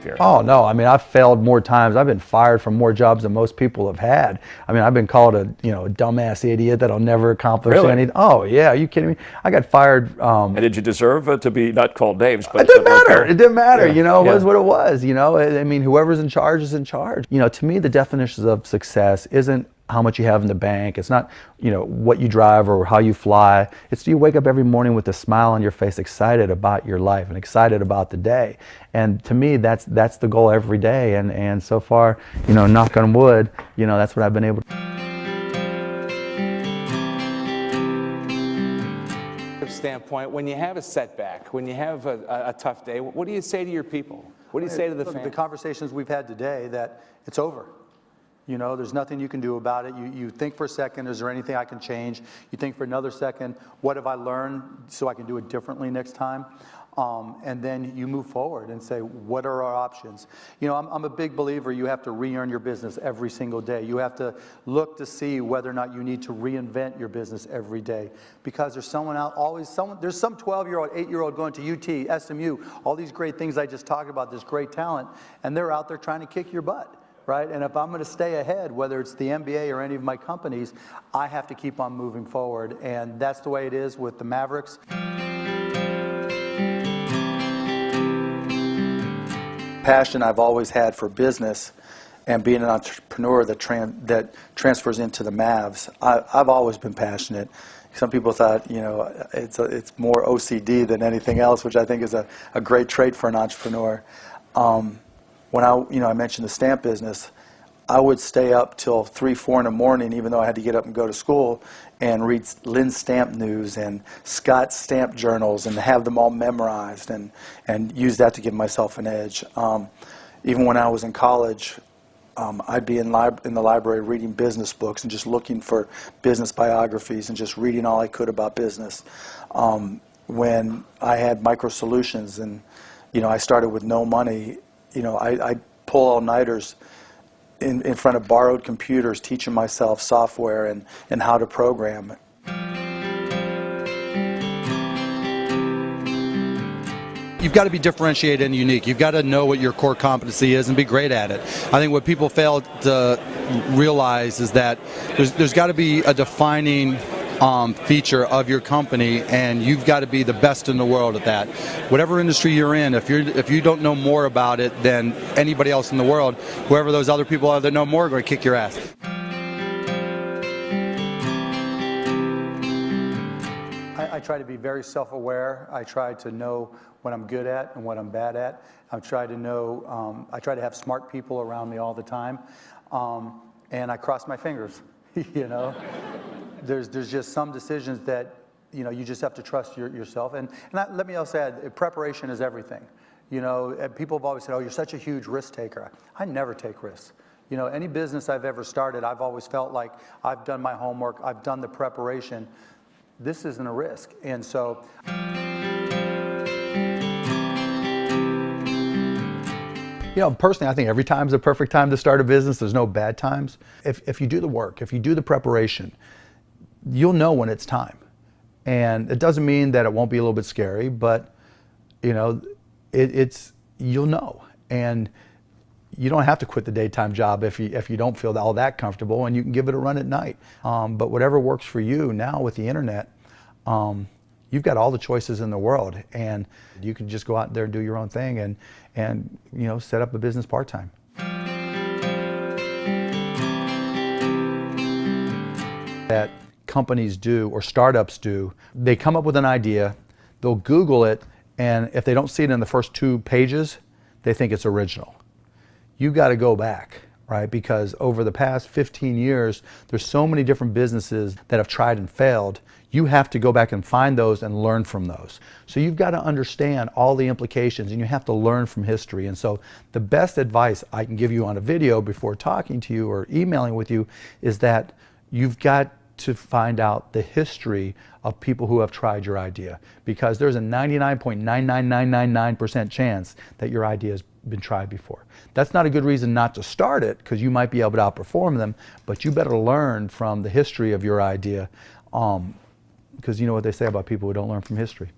here. Oh no, I mean, I've failed more times. I've been fired from more jobs than most people have had. I mean, I've been called a dumbass idiot that'll never accomplish anything. Oh yeah, are you kidding me? I got fired. And did you deserve to be not called names? But it didn't matter. It didn't matter. Yeah. It was what it was. I mean, whoever's in charge is in charge. To me, the definitions of success isn't how much you have in the bank. It's not, what you drive or how you fly. It's, do you wake up every morning with a smile on your face, excited about your life and excited about the day? And to me, that's the goal every day. And so far, knock on wood, that's what I've been able to. Standpoint, when you have a setback, when you have a tough day, what do you say to your people? What do you say to the family? The conversations we've had today, that it's over. There's nothing you can do about it. You think for a second, is there anything I can change? You think for another second, what have I learned so I can do it differently next time? And then you move forward and say, what are our options? I'm a big believer you have to re-earn your business every single day. You have to look to see whether or not you need to reinvent your business every day, because there's someone out, there's some 12-year-old, 8-year-old going to UT, SMU, all these great things I just talked about, this great talent, and they're out there trying to kick your butt. Right? And if I'm going to stay ahead, whether it's the NBA or any of my companies, I have to keep on moving forward. And that's the way it is with the Mavericks. Passion I've always had for business and being an entrepreneur that transfers into the Mavs. I've always been passionate. Some people thought, it's more OCD than anything else, which I think is a great trait for an entrepreneur. When I mentioned the stamp business, I would stay up till 3, 4 in the morning, even though I had to get up and go to school, and read Lynn's Stamp News and Scott's Stamp Journals and have them all memorized and use that to give myself an edge. Even when I was in college, I'd be in the library reading business books and just looking for business biographies and just reading all I could about business. When I had Micro Solutions and I started with no money, I'd pull all-nighters in front of borrowed computers, teaching myself software and how to program. You've got to be differentiated and unique. You've got to know what your core competency is and be great at it. I think what people fail to realize is that there's got to be a defining feature of your company, and you've got to be the best in the world at that. Whatever industry you're in, if you don't know more about it than anybody else in the world, whoever those other people are that know more are going to kick your ass. I try to be very self-aware. I try to know what I'm good at and what I'm bad at. I try to have smart people around me all the time, and I cross my fingers. There's just some decisions that you just have to trust yourself. And let me also add, preparation is everything. People have always said, "Oh, you're such a huge risk taker." I never take risks. Any business I've ever started, I've always felt like I've done my homework, I've done the preparation. This isn't a risk, and so. Personally, I think every time is a perfect time to start a business. There's no bad times. If you do the work, if you do the preparation, you'll know when it's time. And it doesn't mean that it won't be a little bit scary, but you'll know. And you don't have to quit the daytime job if you don't feel all that comfortable, and you can give it a run at night. But whatever works for you now with the internet, you've got all the choices in the world, and you can just go out there and do your own thing and set up a business part-time. That companies do or startups do, they come up with an idea, they'll Google it, and if they don't see it in the first 2 pages, they think it's original. You've got to go back, right? Because over the past 15 years, there's so many different businesses that have tried and failed. You have to go back and find those and learn from those. So you've got to understand all the implications, and you have to learn from history. And so the best advice I can give you on a video before talking to you or emailing with you is that you've got to find out the history of people who have tried your idea, because there's a 99.99999% chance that your idea has been tried before. That's not a good reason not to start it, because you might be able to outperform them, but you better learn from the history of your idea, because you know what they say about people who don't learn from history.